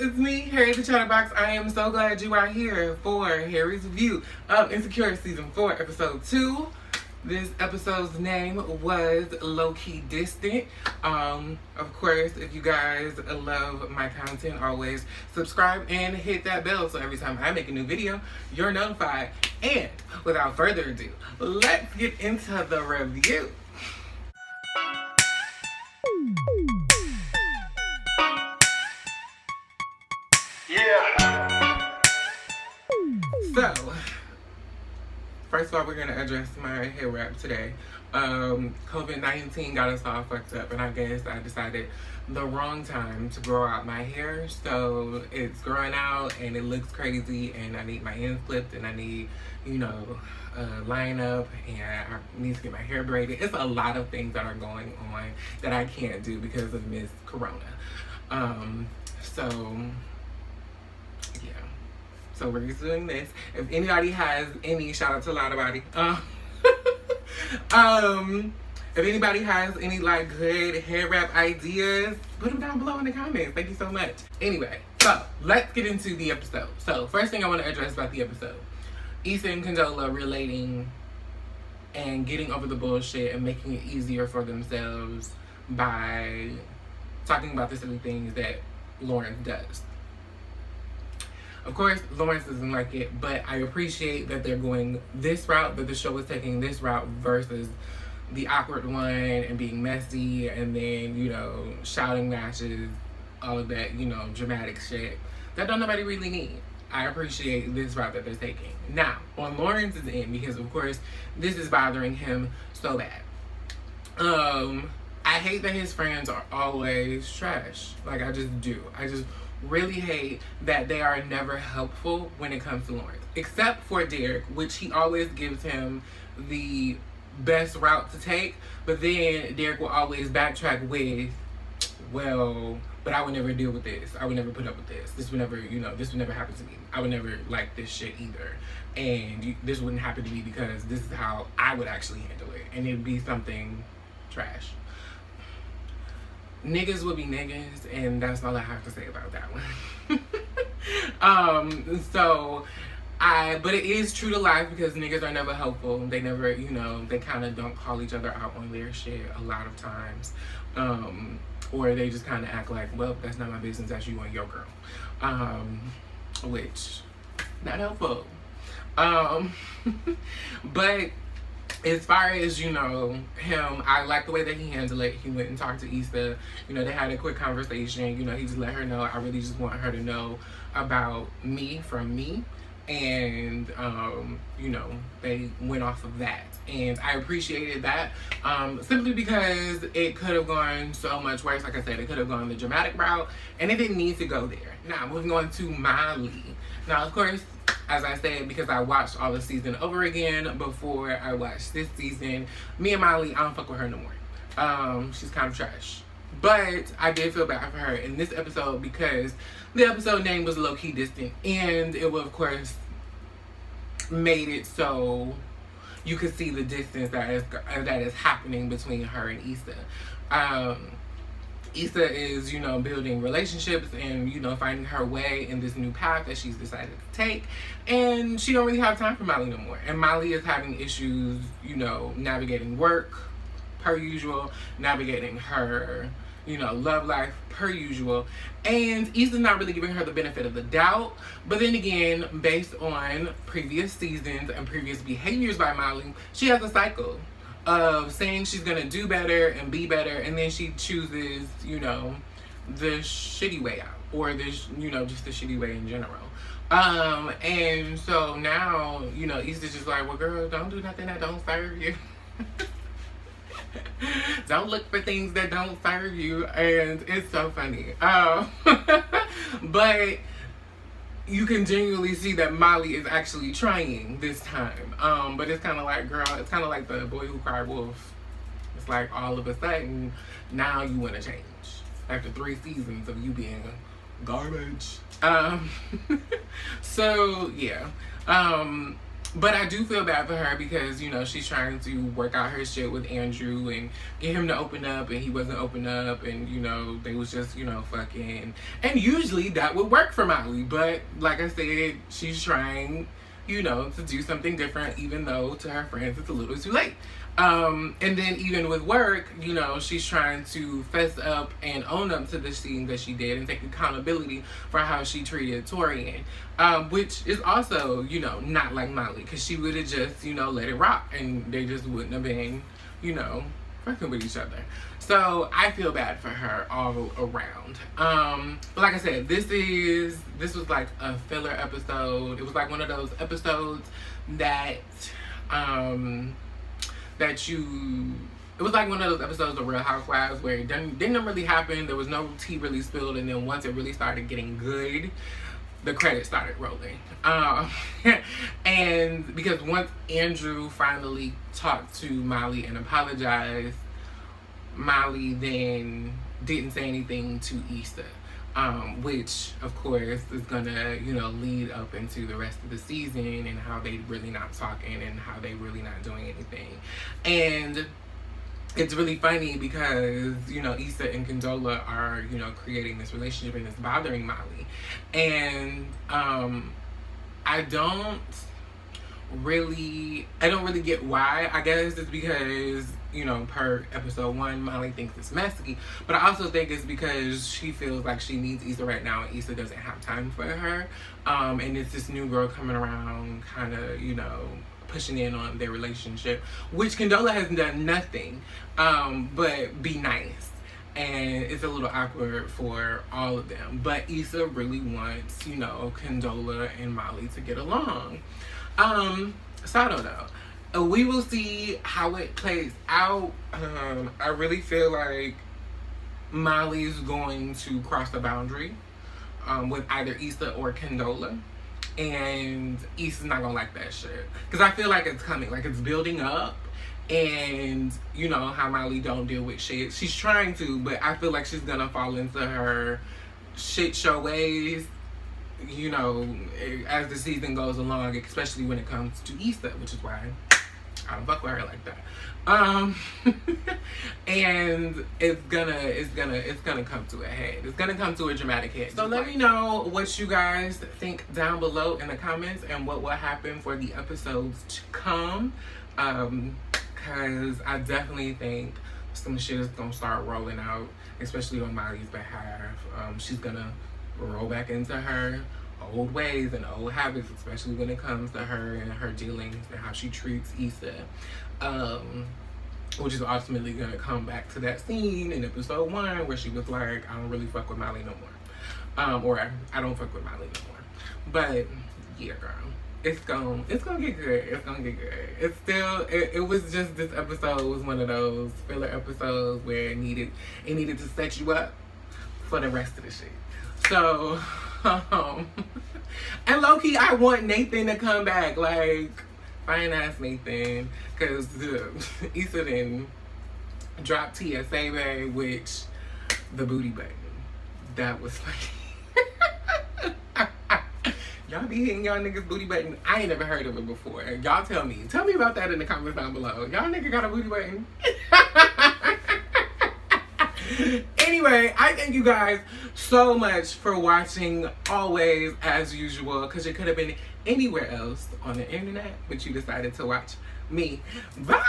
it's me, Harry the Chatterbox. I am so glad you are here for Harry's review of Insecure Season 4, Episode 2. This episode's name was Lowkey Distant. Of course, if you guys love my content, always subscribe and hit that bell so every time I make a new video, you're notified. And without further ado, let's get into the review. So, first of all, we're going to address my hair wrap today. COVID-19 got us all fucked up, and I guess I decided the wrong time to grow out my hair. So, it's growing out, and it looks crazy, and I need my ends clipped, and I need, line up, and I need to get my hair braided. It's a lot of things that are going on that I can't do because of Miss Corona. So we're just doing this. If anybody has any, shout out to Lotta Body. If anybody has any like good hair wrap ideas, put them down below in the comments. Thank you so much. Anyway, so let's get into the episode. So first thing I want to address about the episode. Issa and Condola relating and getting over the bullshit and making it easier for themselves by talking about the silly things that Lawrence does. Of course, Lawrence doesn't like it, but I appreciate that they're going this route, that the show is taking this route versus the awkward one and being messy and then, shouting matches, all of that, dramatic shit that don't nobody really need. I appreciate this route that they're taking. Now, on Lawrence's end, because of course, this is bothering him so bad. I hate that his friends are always trash. Like, I just do. I just really hate that they are never helpful when it comes to Lawrence. Except for Derek, which he always gives him the best route to take. But then Derek will always backtrack with, well, but I would never deal with this. I would never put up with this. This would never, this would never happen to me. I would never like this shit either. And this wouldn't happen to me because this is how I would actually handle it. And it'd be something trash. Niggas will be niggas, and that's all I have to say about that one. But it is true to life because niggas are never helpful. They never, they kind of don't call each other out on their shit a lot of times. Or they just kind of act like, well, that's not my business, that's you and your girl. Which, not helpful. But as far as, him, I like the way that he handled it. He went and talked to Issa. They had a quick conversation. He just let her know, I really just want her to know about me from me. And, they went off of that. And I appreciated that simply because it could have gone so much worse. Like I said, it could have gone the dramatic route. And it didn't need to go there. Now, moving on to Molly. Now, of course, as I said, because I watched all the season over again before I watched this season, me and Molly, I don't fuck with her no more. She's kind of trash. But I did feel bad for her in this episode because the episode name was Lowkey Distant. And it would, of course, made it so you could see the distance that is happening between her and Issa. Issa is, building relationships and, finding her way in this new path that she's decided to take. And she don't really have time for Molly no more. And Molly is having issues, navigating work per usual, navigating her, love life per usual. And Issa's not really giving her the benefit of the doubt. But then again, based on previous seasons and previous behaviors by Molly, she has a cycle of saying she's gonna do better and be better, and then she chooses, the shitty way out, or this, just the shitty way in general. And so now, Issa's just like, well, girl, don't do nothing that don't serve you. Don't look for things that don't serve you, and it's so funny. But you can genuinely see that Molly is actually trying this time. But it's kind of like, girl, it's kind of like the boy who cried wolf. It's like all of a sudden, now you want to change. After 3 seasons of you being garbage. So, yeah. But I do feel bad for her because, you know, she's trying to work out her shit with Andrew and get him to open up, and he wasn't open up, and, you know, they was just, you know, fucking. And usually that would work for Molly, but like I said, she's trying, you know, to do something different, even though to her friends it's a little too late. And then even with work, you know, she's trying to fess up and own up to the thing that she did and take accountability for how she treated Torian, which is also, you know, not like Molly, because she would have just, you know, let it rock and they just wouldn't have been, you know, fucking with each other. So I feel bad for her all around. But like I said, this was like a filler episode. It was like one of those episodes that it was like one of those episodes of Real Housewives where it didn't really happen. There was no tea really spilled, and then once it really started getting good, the credits started rolling. And because once Andrew finally talked to Molly and apologized, Molly then didn't say anything to Issa. Which of course is gonna, you know, lead up into the rest of the season and how they really not talking and how they really not doing anything. And it's really funny because, you know, Issa and Condola are, you know, creating this relationship and it's bothering Molly. And I don't really get why. I guess it's because, you know, per episode 1, Molly thinks it's messy, but I also think it's because she feels like she needs Issa right now and Issa doesn't have time for her, and it's this new girl coming around kind of, you know, pushing in on their relationship, which Condola has done nothing but be nice, and it's a little awkward for all of them. But Issa really wants, you know, Condola and Molly to get along. So I don't know. We will see how it plays out. I really feel like Molly's going to cross the boundary with either Issa or Condola. And Issa's not gonna like that shit. Because I feel like it's coming. Like it's building up. And you know how Molly don't deal with shit. She's trying to, but I feel like she's gonna fall into her shit show ways, you know, as the season goes along, especially when it comes to Issa, which is why I don't fuck with her like that. And it's gonna come to a head. It's gonna come to a dramatic head. So let me know what you guys think down below in the comments and what will happen for the episodes to come. Cause I definitely think some shit is gonna start rolling out, especially on Molly's behalf. She's gonna roll back into her old ways and old habits, especially when it comes to her and her dealings and how she treats Issa, which is ultimately gonna come back to that scene in episode 1 where she was like, I don't really fuck with Molly no more, or I don't fuck with Molly no more. But yeah, girl, it's gonna get good. It's gonna get good. It's still, it was just, this episode was one of those filler episodes where it needed to set you up for the rest of the shit. So, and low-key, I want Nathan to come back, like, fine ass Nathan, because Issa didn't drop TSA Bay, which, the booty button, that was like, y'all be hitting y'all niggas booty button. I ain't never heard of it before. Y'all tell me about that in the comments down below. Y'all nigga got a booty button? Anyway, I thank you guys so much for watching, always, as usual, because you could have been anywhere else on the internet, but you decided to watch me. Bye!